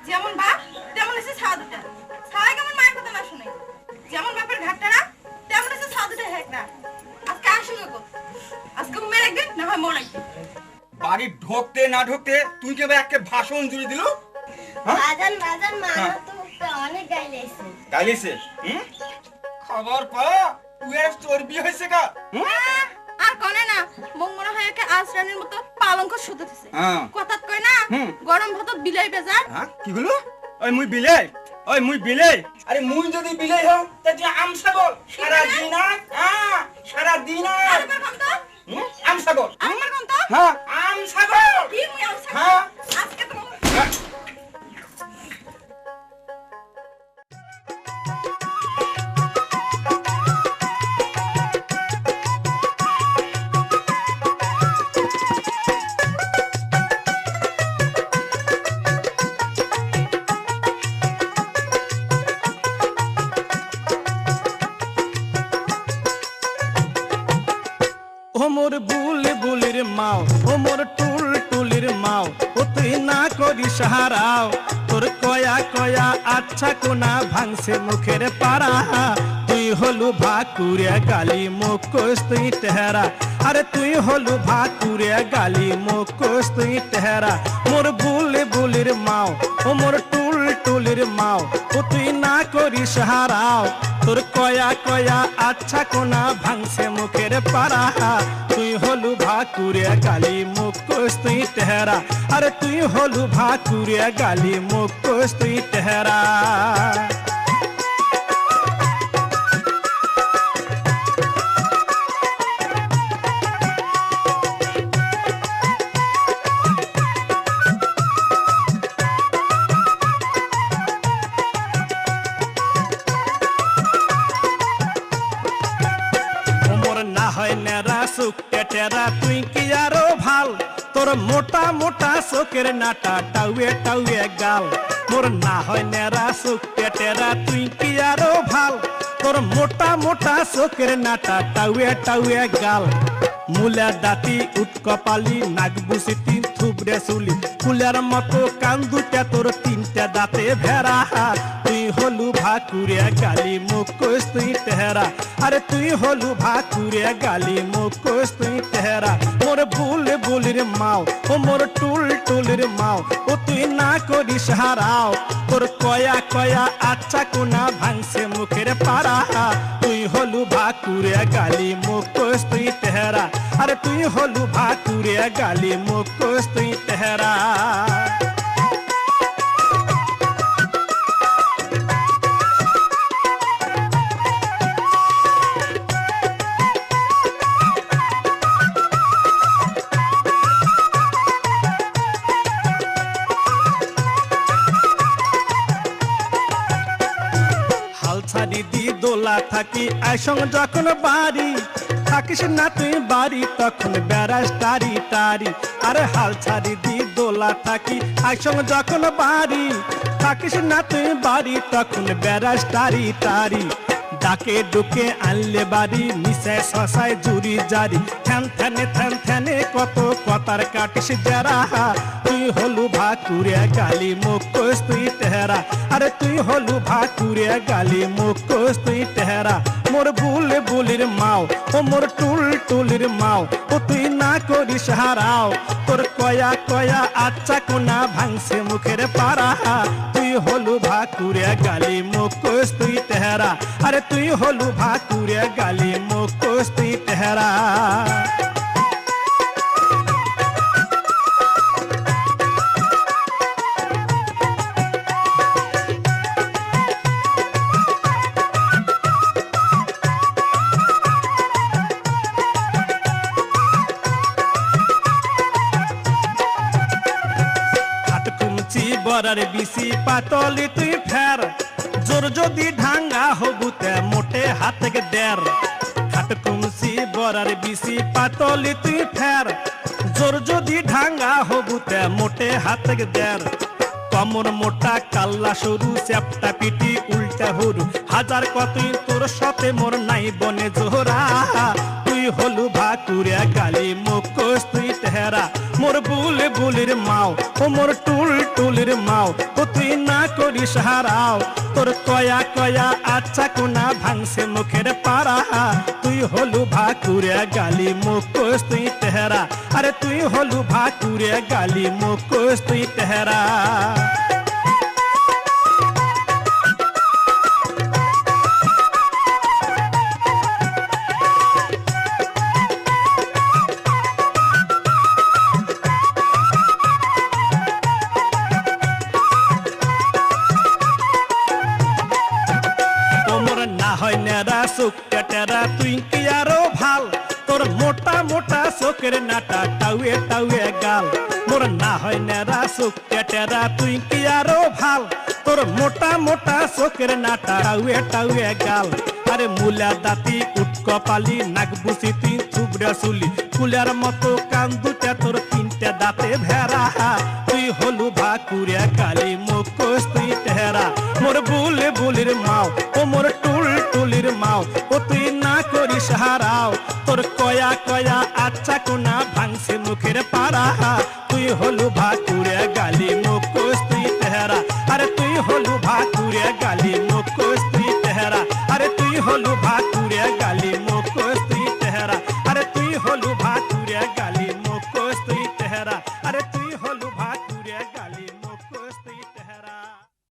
যেমন বাপ তেমন এসে ছাওয়া দুটা। ছাওয়াই কেমন মায়ের কথা না শুনে। যেমন বাপের ঘাটটারা তেমন এসে ছাওয়া দুটা হেকড়া। আজকে আসুন গো। আজকে মেরে একদিন না হয় মোর একদিন। বাড়ি ঢোকতে না ঢোকতে তুই কেবল একটা ভাষণ জুড়ে দিল। বাজান বাজান মা তো অনেক গাইলেছে। গাইলিছে খবর পা তুই আর চর্বি হয়েছে কা। আর কোনে না মং মনে হয় একে আশ্রানের মতো পালঙ্ক শুধুতেছে। হ্যাঁ। কথাত কয় না গরম ভাতত বিলাই বেজার। হ্যাঁ কি হলো? ওই মুই বিলাই আরে মুই যদি বিলাই হও তা তুই আমসাগর সারা দিন হ্যাঁ সারা দিন আরেকবার কম তো। আমসাগর আরেকবার কম তো। হ্যাঁ আমসাগর কি মুই আমসা। হ্যাঁ আজকে তো ও মোর বুলবুলির মাও, ও মোর টুলটুলির মাও, ও তুই না করিস হারাও। তোর কয়া কয়া আচ্ছা কোনা ভাঙছে মুখের পাড়া। তুই হলু ভাকুরে গালি মুখোশ তুই তেহরা। আরে তুই হলু ভাকুরে গালি মুখোশ তুই তেহরা। মোর বুলবুলির মাও, ও মোর টুলটুলির মাও, ও তুই না করিস হারাও। তোর কয়া কয়া আচ্ছা কোনা ভাঙছে মুখের পাড়া। তুই হলু ভাকুরে গালি মুখোশ তুই তেহরা। আরে তুই হলু ভাকুরে গালি মুখোশ তুই তেহরা। না হয় নেরা সুখ টেটেরা তুই কি আরো ভাল। তোর মোটা মোটা চোখের নাটা টাউয়ে টাউয়ে গাল। মোর না হয় নেরা সুখ টেটেরা তুই কি আরো ভাল। তোর মোটা মোটা চোখের নাটা টাউয়ে টাউয়ে গাল। মুলা দাঁতি উৎকপালি নাক বুসিতি থুবড়ে চুলি। ফুলের মতো কান দুটা তোর তিনটা দাঁতে ভেড়া। তুই হলু ভাকুরে গালি মুখোশ তুই তেহরা। আরে তুই হলু ভাকুরে গালি মুখোশ তুই তেহরা। মোর বুলবুলির মাও, ও মোর টুলটুলির মাও, ও তুই না করিস হারাও। তোর কয়া কয়া আচ্ছা কোনা ভাঙছে মুখের পাড়া। তুই হলু ভাকুরে গালি মুখোশ তুই তেহরা। আরে তুই হলু ভাকুরে গালি মুখোশ তুই তেহরা। দিদি দোলা থাকি আইসং যখন বাড়ি। থাকিস না তুই বাড়ি তখন বেড়াস টারি টারি। আরে হাল ছাড়ি দি দোলা থাকি আইসং যখন বাড়ি। থাকিস না তুই বাড়ি তখন বেড়াস টারি টারি। ডাকে ডুকে আনলে বাড়ি মিশায় শশায় জুড়ি জারি। থ্যান থ্যানে কত কথার কাটিস যারা। তুই হলু ভাকুরে গালি মুখোশ তুই তেহরা। আরে তুই হলু ভাকুরে গালি মুখোশ তুই তেহরা। মোর বুলবুলির মাও, ও মোর টুলটুলির মাও, ও তুই না করিস হারাও। তোর কয়া কয়া আচ্ছা কোনা ভাঙছে মুখের পাড়া। তুই হলু ভাকুরে গালি মুখোশ তুই তেহরা। আরে তুই হলু ভাকুরে গালি মুখোশ তুই তেহরা। বরার বিসি পাতলি তুই ফের। জোর যদি ঢাঙ্গা হবুতে মোটে হাত থেকে দেড়। খাট কুমসি বরার বিসি পাতলি তুই ফের। জোর যদি ঢাঙ্গা হবুতে মোটে হাত থেকে দেড়। কমর মোটা কাল্লা সরু চ্যাপটা পিটি উল্টা হরু। হাজার কতই তোর সাথে মোর নাই বনে জোহরা। তুই হলু ভাকুরে গালি মুখোশ তুই তেহরা। তেহেরা মোর বুলবুলির মাও ও মোর টুলটুলির মাও ও তুই না করিস হারাও তোর কয়া কয়া আচ্ছা কোনা ভাঙছে মুখের পাড়া তুই হলু ভাকুরে গালি মুখোশ তুই তেহেরা আরে তুই হলু ভাকুরে গালি মুখোশ তুই তেহেরা হয় নেরা সুখ টেটেরা তুই কি আরো ভাল তোর মোটা মোটা চোখের নাটা টাউয়ে টাউয়ে গাল মোর না হয় নেরা সুখ টেটেরা তুই কি আরো ভাল তোর মোটা মোটা চোখের নাটা টাউয়ে টাউয়ে গাল আরে মুলা দাঁতি উটকপালি নাক বুসি তুই থুবড়া চুলি কুলার মতো কান দুটা তোর তিনটে দাঁতে ভেড়া তুই হলু ভাকুরে কালি মুখোশ তুই তেহেরা মোর বুলবুলির মাও ও মোর টুলটুলির মাও ও তুই না করিস হারাও তোর কয়া কয়া আচ্ছা কোনা ভাঙছে মুখের পাড়া তুই হলু ভাকুরে গালি